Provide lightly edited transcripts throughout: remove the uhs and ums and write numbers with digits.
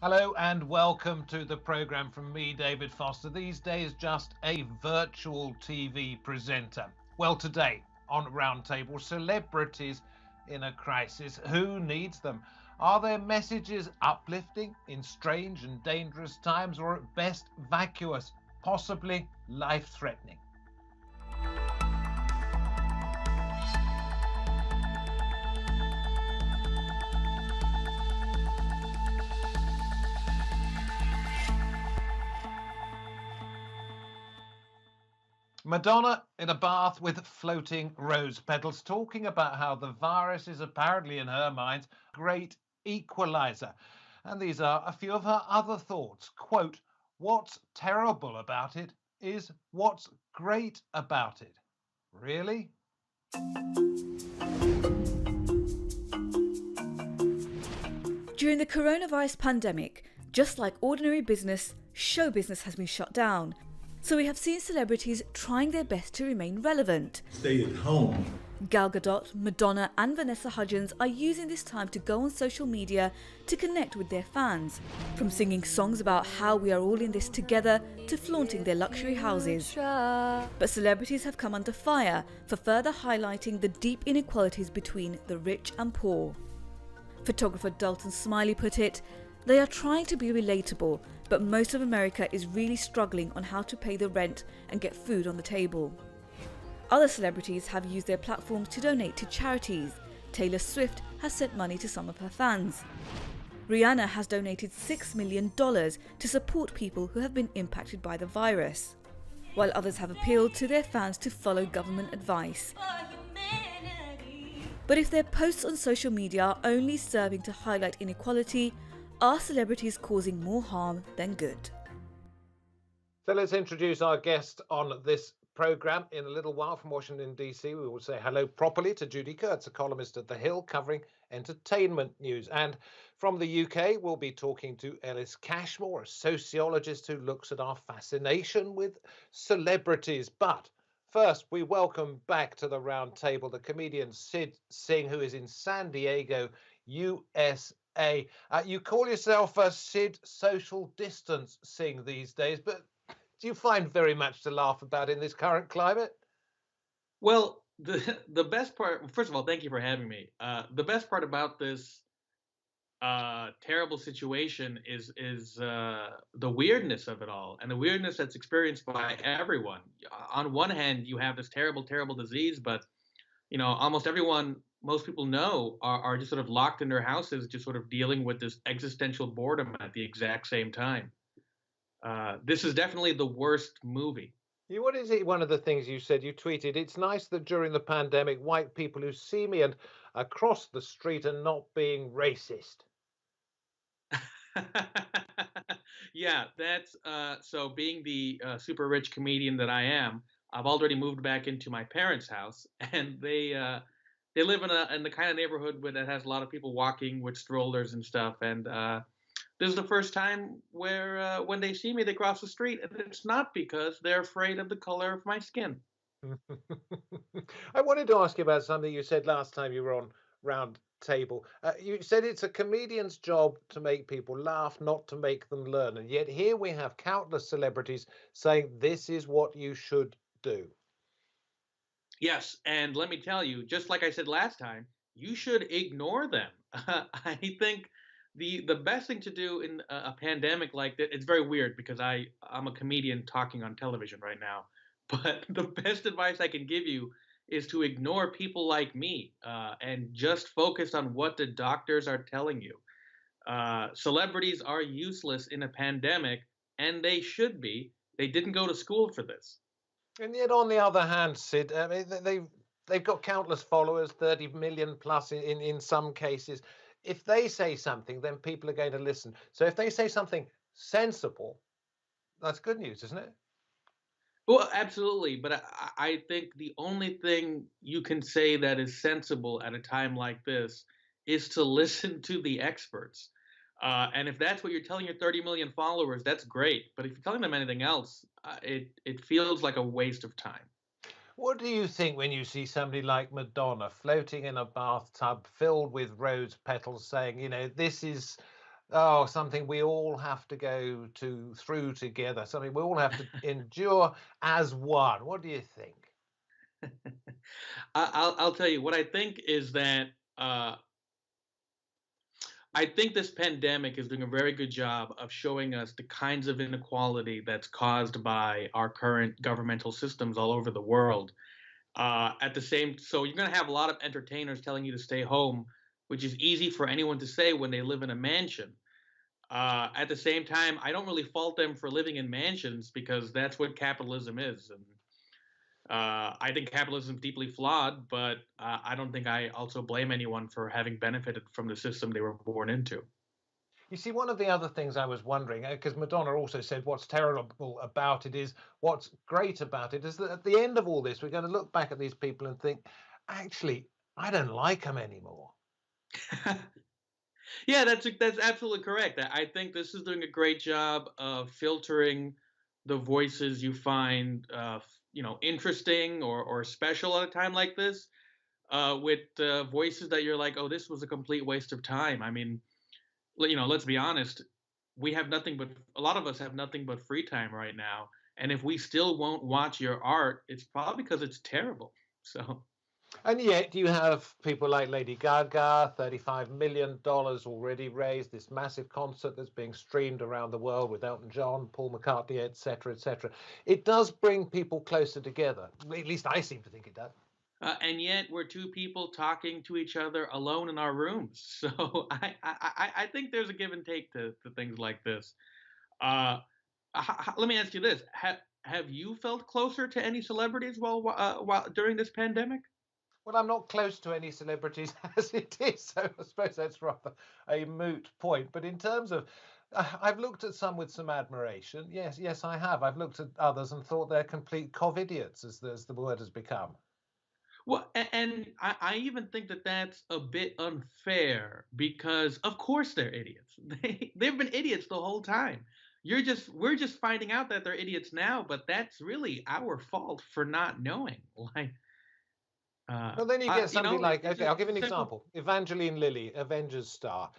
Hello and welcome to the programme from me, David Foster. These days, just a virtual TV presenter. Well, today on Roundtable, celebrities in a crisis. Who needs them? Are their messages uplifting in strange and dangerous times, or at best vacuous, possibly life-threatening? Madonna in a bath with floating rose petals, talking about how the virus is apparently, in her mind, a great equalizer. And these are a few of her other thoughts. Quote, "What's terrible about it is what's great about it." Really? During the coronavirus pandemic, just like ordinary business, show business has been shut down. So we have seen celebrities trying their best to remain relevant. Stay at home. Gal Gadot, Madonna and Vanessa Hudgens are using this time to go on social media to connect with their fans, from singing songs about how we are all in this together to flaunting their luxury houses. But celebrities have come under fire for further highlighting the deep inequalities between the rich and poor. Photographer Dalton Smiley put it, "They are trying to be relatable, but most of America is really struggling on how to pay the rent and get food on the table." Other celebrities have used their platforms to donate to charities. Taylor Swift has sent money to some of her fans. Rihanna has donated $6 million to support people who have been impacted by the virus, while others have appealed to their fans to follow government advice. But if their posts on social media are only serving to highlight inequality, are celebrities causing more harm than good? So let's introduce our guest on this programme. In a little while from Washington, D.C., we will say hello properly to Judy Kurtz, a columnist at The Hill covering entertainment news. And from the UK, we'll be talking to Ellis Cashmore, a sociologist who looks at our fascination with celebrities. But first, we welcome back to the round table the comedian Sid Singh, who is in San Diego, USA. You call yourself a Sid Social Distance Singh these days, but do you find very much to laugh about in this current climate? Well, the best part, first of all, thank you for having me. The best part about this terrible situation is the weirdness of it all, and the weirdness that's experienced by everyone. On one hand, you have this terrible disease, but almost everyone, most people know, are just sort of locked in their houses, just sort of dealing with this existential boredom at the exact same time. This is definitely the worst movie. What is it? One of the things you said, you tweeted, "It's nice that during the pandemic, white people who see me and across the street are not being racist." Yeah, that's so being the super rich comedian that I am, I've already moved back into my parents' house, and they live in the kind of neighborhood that has a lot of people walking with strollers and stuff, and this is the first time where when they see me, they cross the street, and it's not because they're afraid of the color of my skin. I wanted to ask you about something you said last time you were on Round Table. You said it's a comedian's job to make people laugh, not to make them learn. And yet here we have countless celebrities saying this is what you should do. Yes, and let me tell you, just like I said last time, you should ignore them. I think the best thing to do in a pandemic like this, it's very weird because I'm a comedian talking on television right now, but the best advice I can give you is to ignore people like me and just focus on what the doctors are telling you. Celebrities are useless in a pandemic, and they should be. They didn't go to school for this. And yet, on the other hand, Sid, I mean, they've got countless followers, 30 million plus in some cases. If they say something, then people are going to listen. So if they say something sensible, that's good news, isn't it? Well, absolutely, but I think the only thing you can say that is sensible at a time like this is to listen to the experts. And if that's what you're telling your 30 million followers, that's great. But if you're telling them anything else, it feels like a waste of time. What do you think when you see somebody like Madonna floating in a bathtub filled with rose petals saying, this is Oh, something we all have to go through together, something we all have to endure as one. What do you think? I'll tell you what I think is that uh, I think this pandemic is doing a very good job of showing us the kinds of inequality that's caused by our current governmental systems all over the world. So you're going to have a lot of entertainers telling you to stay home, which is easy for anyone to say when they live in a mansion. At the same time, I don't really fault them for living in mansions because that's what capitalism is. And I think capitalism is deeply flawed, but I don't think I also blame anyone for having benefited from the system they were born into. You see, one of the other things I was wondering, because Madonna also said what's terrible about it is what's great about it is that at the end of all this, we're going to look back at these people and think, actually, I don't like them anymore. Yeah, that's absolutely correct. I think this is doing a great job of filtering the voices you find, interesting or special at a time like this, with voices that you're like, oh, this was a complete waste of time. I mean, let's be honest. We have nothing but a lot of us have nothing but free time right now, and if we still won't watch your art, it's probably because it's terrible. So. And yet you have people like Lady Gaga, $35 million already raised, this massive concert that's being streamed around the world with Elton John, Paul McCartney, etc., etc. It does bring people closer together. At least I seem to think it does. And yet we're two people talking to each other alone in our rooms. So I think there's a give and take to things like this. Let me ask you this: have you felt closer to any celebrities while during this pandemic? Well, I'm not close to any celebrities as it is, so I suppose that's rather a moot point. But in terms of, I've looked at some with some admiration. Yes, yes, I have. I've looked at others and thought they're complete COVIDiots, as the word has become. Well, and I even think that that's a bit unfair because, of course, they're idiots. They've been idiots the whole time. We're just finding out that they're idiots now, but that's really our fault for not knowing. Like, Well, then you get somebody like, it's okay, just I'll give you an simple. example. Evangeline Lilly, Avengers star.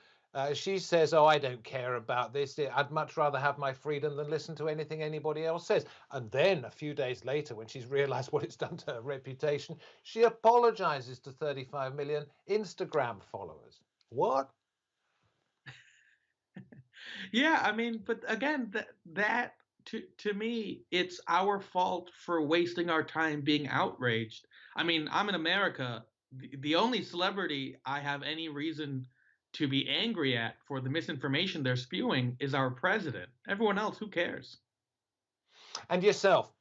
She says, "Oh, I don't care about this. I'd much rather have my freedom than listen to anything anybody else says." And then a few days later, when she's realized what it's done to her reputation, she apologizes to 35 million Instagram followers. What? Yeah, I mean, but again, that to me, it's our fault for wasting our time being outraged. I mean, I'm in America. The only celebrity I have any reason to be angry at for the misinformation they're spewing is our president. Everyone else, who cares? And yourself,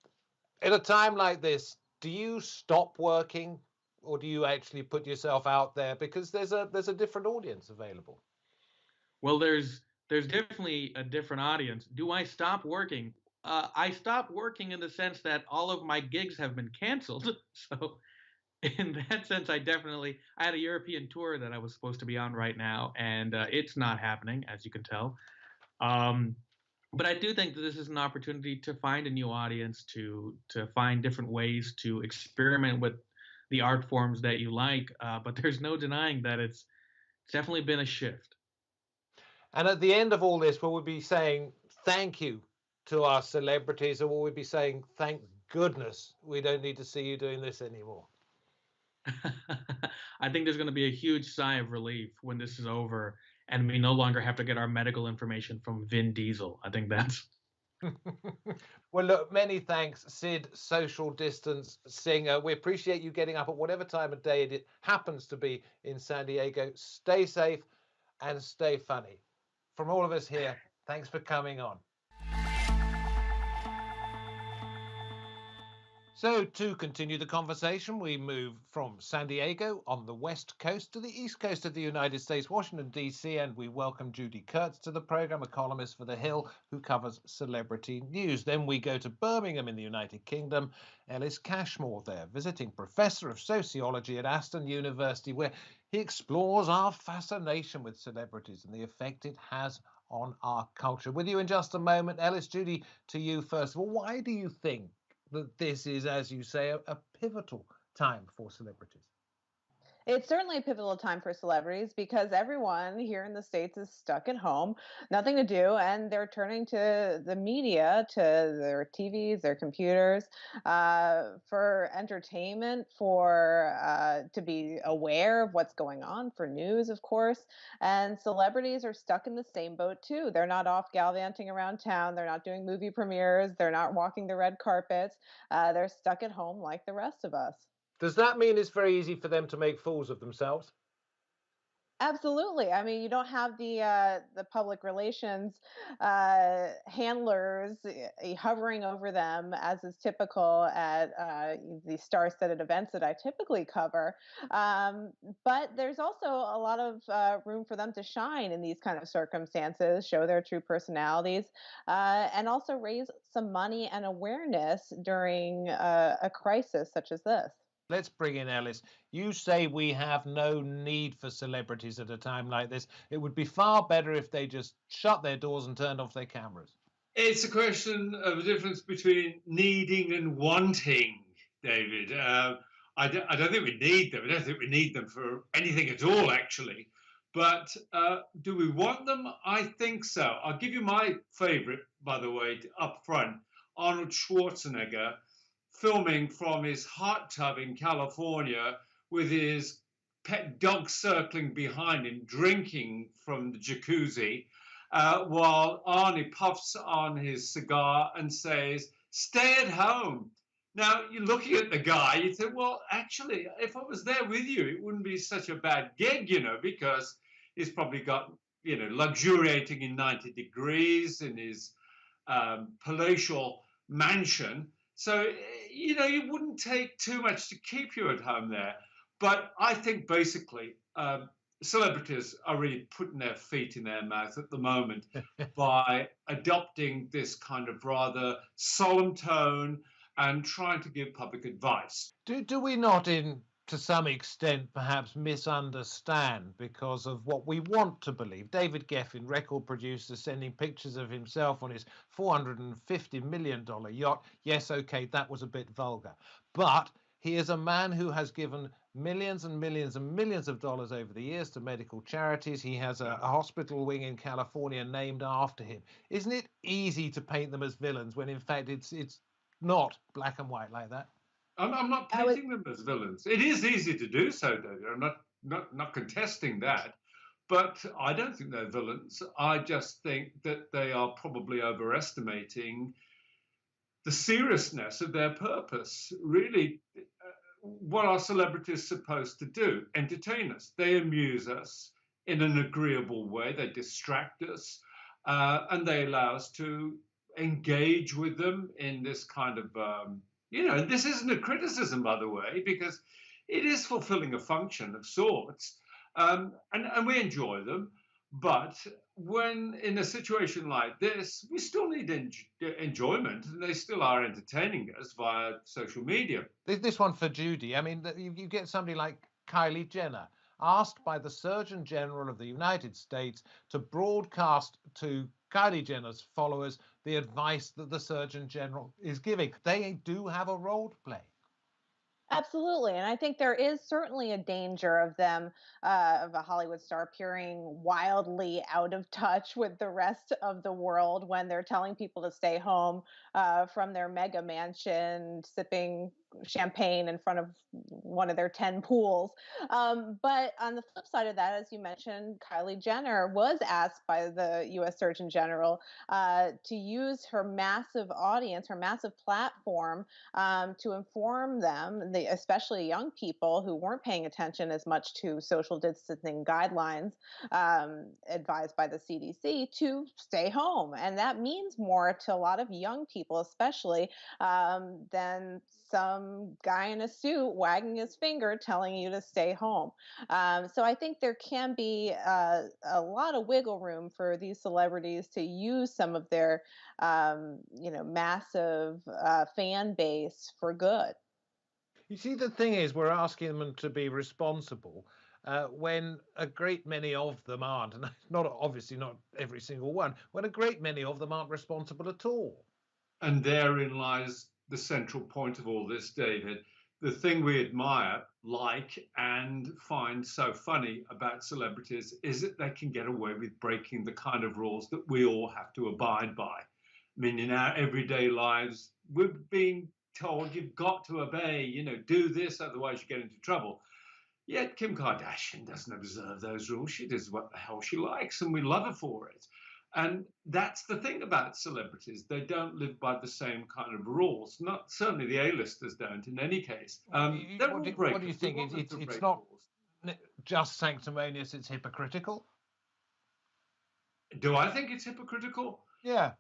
at a time like this, do you stop working or do you actually put yourself out there because there's a different audience available? Well, there's definitely a different audience. Do I stop working? I stopped working in the sense that all of my gigs have been canceled. So in that sense, I had a European tour that I was supposed to be on right now, and it's not happening, as you can tell. Um, but I do think that this is an opportunity to find a new audience, to find different ways to experiment with the art forms that you like. But there's no denying that it's definitely been a shift. And at the end of all this, will we be saying thank you to our celebrities, or will we be saying thank goodness we don't need to see you doing this anymore? I think there's going to be a huge sigh of relief when this is over and we no longer have to get our medical information from Vin Diesel. I think that's. Well, look, many thanks, Sid, social distance singer. We appreciate you getting up at whatever time of day it happens to be in San Diego. Stay safe and stay funny. From all of us here, thanks for coming on. So, to continue the conversation, we move from San Diego on the west coast to the east coast of the United States, Washington, D.C., and we welcome Judy Kurtz to the program, a columnist for The Hill who covers celebrity news. Then we go to Birmingham in the United Kingdom. Ellis Cashmore there, visiting professor of sociology at Aston University, where he explores our fascination with celebrities and the effect it has on our culture. With you in just a moment, Ellis. Judy, to you first of all, why do you think that this is, as you say, a pivotal time for celebrities? It's certainly a pivotal time for celebrities because everyone here in the States is stuck at home, nothing to do, and they're turning to the media, to their TVs, their computers, for entertainment, for to be aware of what's going on, for news, of course. And celebrities are stuck in the same boat too. They're not off gallivanting around town. They're not doing movie premieres. They're not walking the red carpets. They're stuck at home like the rest of us. Does that mean it's very easy for them to make fools of themselves? Absolutely. I mean, you don't have the public relations handlers hovering over them as is typical at the star-studded events that I typically cover. Um, but there's also a lot of room for them to shine in these kind of circumstances, show their true personalities, and also raise some money and awareness during a crisis such as this. Let's bring in Ellis. You say we have no need for celebrities at a time like this. It would be far better if they just shut their doors and turned off their cameras. It's a question of a difference between needing and wanting, David. I don't think we need them. I don't think we need them for anything at all, actually. But do we want them? I think so. I'll give you my favorite, by the way, up front. Arnold Schwarzenegger filming from his hot tub in California with his pet dog circling behind him, drinking from the jacuzzi, while Arnie puffs on his cigar and says, "Stay at home." Now, you're looking at the guy, you think, well, actually, if I was there with you, it wouldn't be such a bad gig, because he's probably got, luxuriating in 90 degrees in his palatial mansion. So, you wouldn't take too much to keep you at home there. But I think basically celebrities are really putting their feet in their mouth at the moment by adopting this kind of rather solemn tone and trying to give public advice. Do we not, to some extent, perhaps misunderstand because of what we want to believe? David Geffen, record producer, sending pictures of himself on his $450 million yacht. Yes, okay, that was a bit vulgar. But he is a man who has given millions and millions and millions of dollars over the years to medical charities. He has a hospital wing in California named after him. Isn't it easy to paint them as villains when in fact it's not black and white like that? I'm not painting them as villains. It is easy to do so, David. I'm not contesting that. But I don't think they're villains. I just think that they are probably overestimating the seriousness of their purpose. Really, what are celebrities supposed to do? Entertain us. They amuse us in an agreeable way. They distract us. And they allow us to engage with them in this kind of this isn't a criticism, by the way, because it is fulfilling a function of sorts, and we enjoy them. But when in a situation like this, we still need enjoyment, and they still are entertaining us via social media. This one for Judy. I mean, you get somebody like Kylie Jenner asked by the Surgeon General of the United States to broadcast to Kylie Jenner's followers the advice that the Surgeon General is giving. They do have a role to play. Absolutely. And I think there is certainly a danger of them, of a Hollywood star appearing wildly out of touch with the rest of the world when they're telling people to stay home from their mega mansion, sipping champagne in front of one of their 10 pools. But on the flip side of that, as you mentioned, Kylie Jenner was asked by the U.S. Surgeon General to use her massive audience, her massive platform to inform them, especially young people who weren't paying attention as much to social distancing guidelines advised by the CDC, to stay home. And that means more to a lot of young people, especially, than some guy in a suit wagging his finger telling you to stay home. So I think there can be a lot of wiggle room for these celebrities to use some of their, massive fan base for good. You see, the thing is, we're asking them to be responsible when a great many of them aren't, and obviously not every single one, when a great many of them aren't responsible at all. And therein lies the central point of all this, David. the thing we admire, like, and find so funny about celebrities is that they can get away with breaking the kind of rules that we all have to abide by. I mean, in our everyday lives, we're being told you've got to obey, do this, otherwise you get into trouble. Yet Kim Kardashian doesn't observe those rules. She does what the hell she likes, and we love her for it. And that's the thing about celebrities. They don't live by the same kind of rules. Not certainly the A-listers don't in any case. What do you think? It's not just sanctimonious, it's hypocritical? Do I think it's hypocritical? Yeah.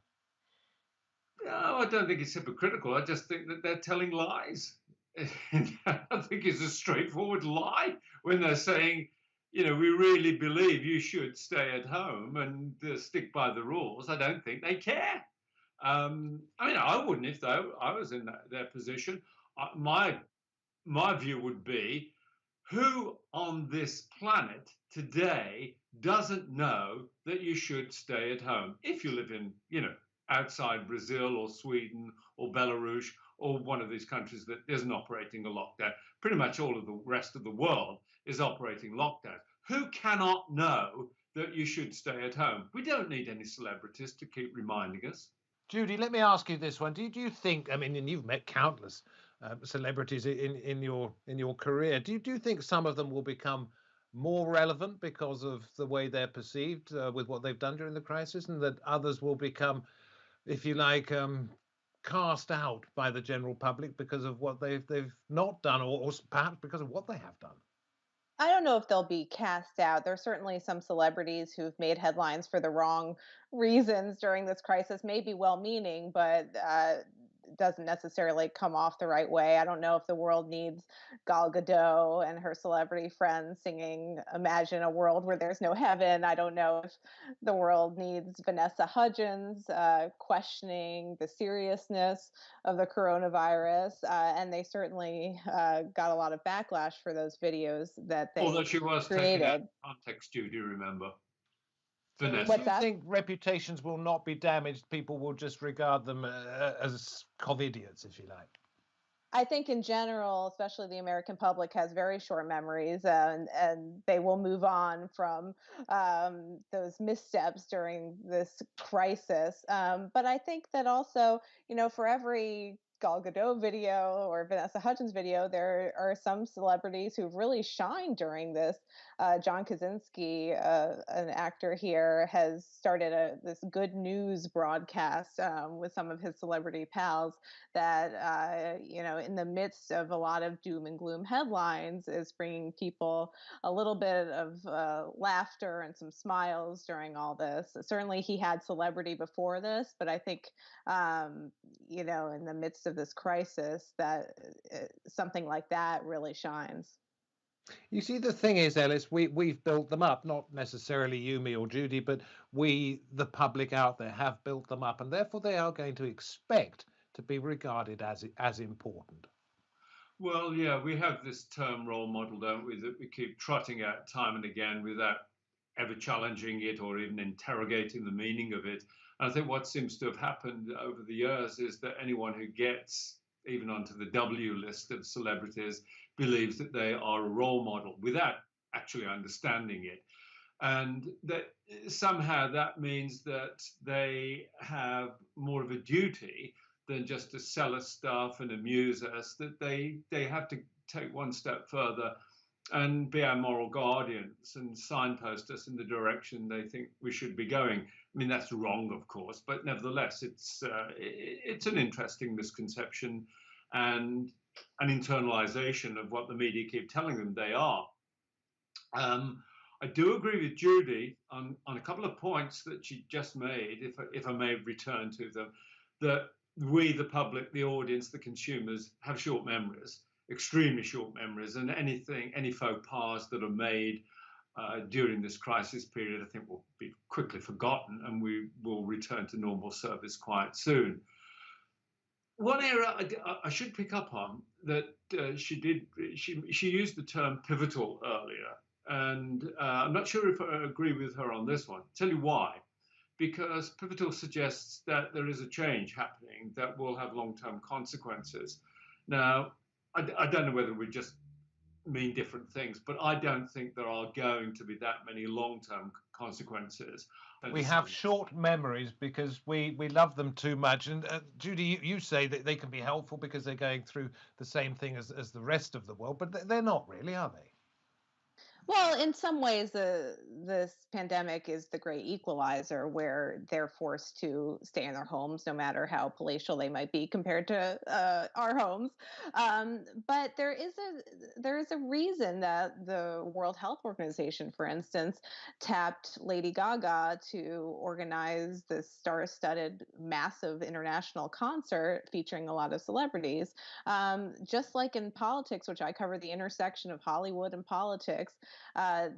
No, I don't think it's hypocritical. I just think that they're telling lies. I think it's a straightforward lie when they're saying, we really believe you should stay at home and stick by the rules. I don't think they care. I mean, I wouldn't if I was in their position. My view would be, who on this planet today doesn't know that you should stay at home if you live in, outside Brazil or Sweden or Belarus or one of these countries that isn't operating a lockdown? Pretty much all of the rest of the world is operating lockdown. Who cannot know that you should stay at home? We don't need any celebrities to keep reminding us. Judy, let me ask you this one. Do you think, I mean, and you've met countless celebrities in your career, do you think some of them will become more relevant because of the way they're perceived with what they've done during the crisis, and that others will become, if you like, cast out by the general public because of what they've not done, or perhaps because of what they have done? I don't know if they'll be cast out. There's certainly some celebrities who've made headlines for the wrong reasons during this crisis, maybe well-meaning, but doesn't necessarily come off the right way. I don't know if the world needs Gal Gadot and her celebrity friends singing "Imagine a World Where There's No Heaven." I don't know if the world needs Vanessa Hudgens questioning the seriousness of the coronavirus. And they certainly got a lot of backlash for those videos that they Although she was created. taken out of context, do you remember? Vanessa. What's Do you that? think reputations will not be damaged? People will just regard them as COVIDiots, if you like. I think in general, especially the American public has very short memories, and they will move on from those missteps during this crisis. But I think that also, for every Gal Gadot video or Vanessa Hudgens video, there are some celebrities who've really shined during this. John Krasinski, an actor here, has started this good news broadcast with some of his celebrity pals that, in the midst of a lot of doom and gloom headlines, is bringing people a little bit of laughter and some smiles during all this. Certainly he had celebrity before this, but I think, in the midst of this crisis, that something like that really shines. You see, the thing is, Ellis, we've built them up, not necessarily you, me, or Judy, but we, the public out there, have built them up, and therefore they are going to expect to be regarded as important. Well, yeah, we have this term role model, don't we, that we keep trotting out time and again without ever challenging it or even interrogating the meaning of it. And I think what seems to have happened over the years is that anyone who gets even onto the W list of celebrities believes that they are a role model without actually understanding it. And that somehow that means that they have more of a duty than just to sell us stuff and amuse us, that they have to take one step further and be our moral guardians and signpost us in the direction they think we should be going. I mean, that's wrong, of course, but nevertheless, it's an interesting misconception and an internalization of what the media keep telling them they are. I do agree with Judy on a couple of points that she just made, if I may return to them, that we, the public, the audience, the consumers, have short memories, extremely short memories, and any faux pas that are made during this crisis period, I think, will be quickly forgotten, and we will return to normal service quite soon. One area I should pick up on that she used the term pivotal earlier, and I'm not sure if I agree with her on this one. I'll tell you why. Because pivotal suggests that there is a change happening that will have long-term consequences. Now, I don't know whether we just mean different things, but I don't think there are going to be that many long-term consequences. We have short memories because we love them too much. And Judy, you say that they can be helpful because they're going through the same thing as the rest of the world, but they're not really, are they? Well, in some ways, this pandemic is the great equalizer, where they're forced to stay in their homes, no matter how palatial they might be compared to our homes. But there is a reason that the World Health Organization, for instance, tapped Lady Gaga to organize this star-studded, massive international concert featuring a lot of celebrities. Just like in politics, which I cover the intersection of Hollywood and politics.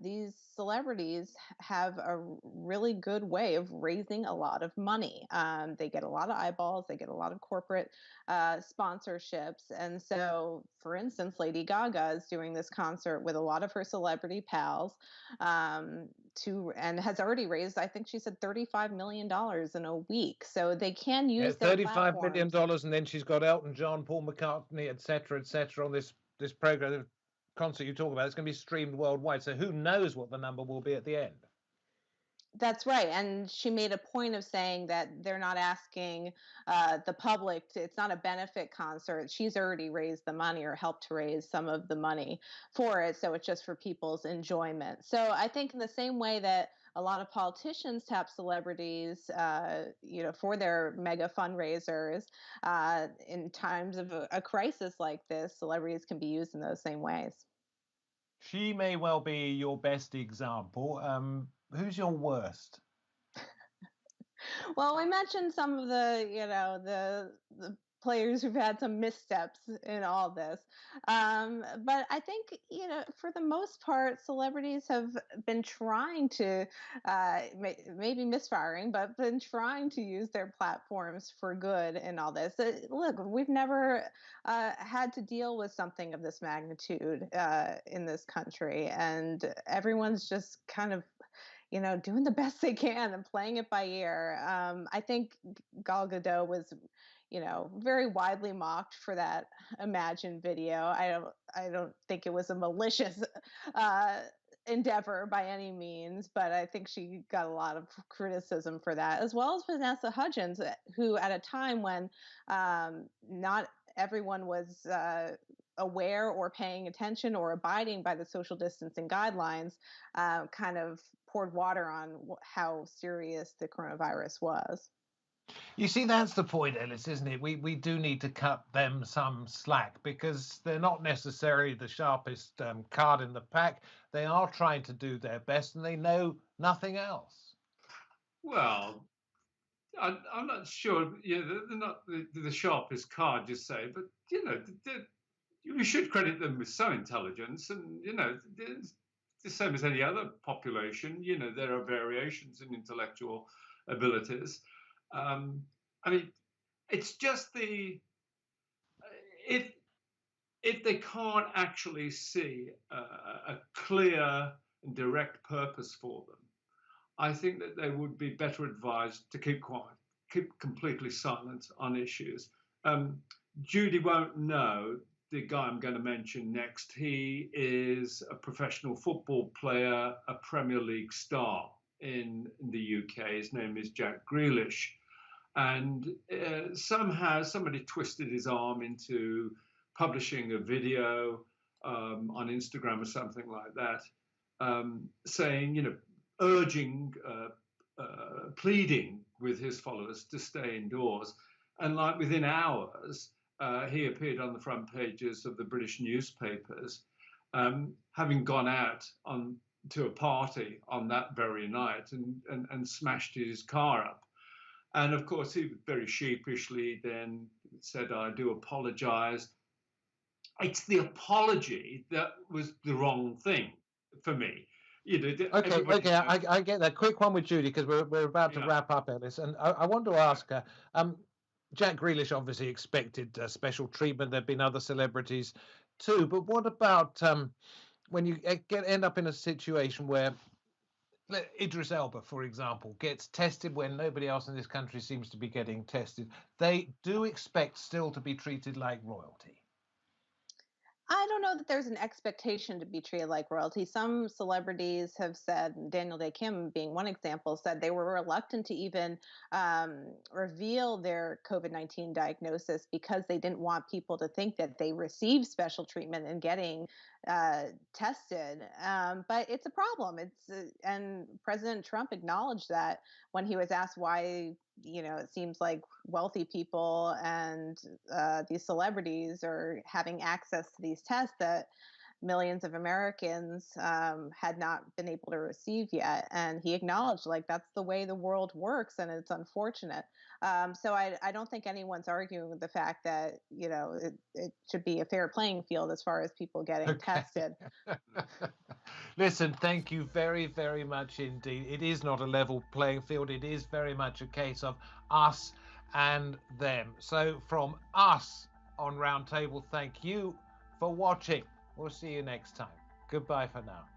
These celebrities have a really good way of raising a lot of money. They get a lot of eyeballs, they get a lot of corporate sponsorships. And so, for instance, Lady Gaga is doing this concert with a lot of her celebrity pals and has already raised, I think she said, $35 million in a week. So they can use their $35 million, and then she's got Elton John, Paul McCartney, etc., on this program. Concert you talk about, it's going to be streamed worldwide, so who knows what the number will be at the end. That's right. And she made a point of saying that they're not asking the public it's not a benefit concert. She's already raised the money or helped to raise some of the money for it, so it's just for people's enjoyment. So I think in the same way that a lot of politicians tap celebrities, for their mega fundraisers, in times of a crisis like this, celebrities can be used in those same ways. She may well be your best example. Who's your worst? Well, I mentioned some of the players who've had some missteps in all this. But I think, for the most part, celebrities have been trying to, maybe misfiring, but been trying to use their platforms for good in all this. Look, we've never had to deal with something of this magnitude in this country. And everyone's just kind of doing the best they can and playing it by ear. I think Gal Gadot was, very widely mocked for that Imagine video. I don't think it was a malicious endeavor by any means, but I think she got a lot of criticism for that, as well as Vanessa Hudgens, who at a time when not everyone was aware or paying attention or abiding by the social distancing guidelines, kind of poured water on how serious the coronavirus was. You see, that's the point, Ellis, isn't it? We do need to cut them some slack because they're not necessarily the sharpest card in the pack. They are trying to do their best and they know nothing else. Well, I'm not sure. They're not the sharpest card, you say, but you should credit them with some intelligence, and the same as any other population. There are variations in intellectual abilities. I mean, it's just if they can't actually see a clear and direct purpose for them, I think that they would be better advised to keep quiet, keep completely silent on issues. Judy won't know the guy I'm going to mention next. He is a professional football player, a Premier League star in the UK. His name is Jack Grealish. And somehow somebody twisted his arm into publishing a video on Instagram or something like that, saying, urging, pleading with his followers to stay indoors. And like within hours, he appeared on the front pages of the British newspapers, having gone out to a party on that very night and smashed his car up. And of course, he very sheepishly then said, I do apologize. It's the apology that was the wrong thing for me. Okay, I get that. Quick one with Judy, because we're about to wrap up, Ellis. And I want to ask her, Jack Grealish obviously expected special treatment. There have been other celebrities too. But what about when you end up in a situation where Idris Elba, for example, gets tested when nobody else in this country seems to be getting tested? They do expect still to be treated like royalty. I don't know that there's an expectation to be treated like royalty. Some celebrities have said, Daniel Day Kim being one example, said they were reluctant to even reveal their COVID-19 diagnosis because they didn't want people to think that they received special treatment in getting tested. But it's a problem. And President Trump acknowledged that when he was asked why, it seems like wealthy people and these celebrities are having access to these tests that millions of Americans had not been able to receive yet. And he acknowledged, like, that's the way the world works, and it's unfortunate. So I don't think anyone's arguing with the fact that, it should be a fair playing field as far as people getting tested. Listen, thank you very, very much indeed. It is not a level playing field. It is very much a case of us and them. So from us on Roundtable, thank you for watching. We'll see you next time. Goodbye for now.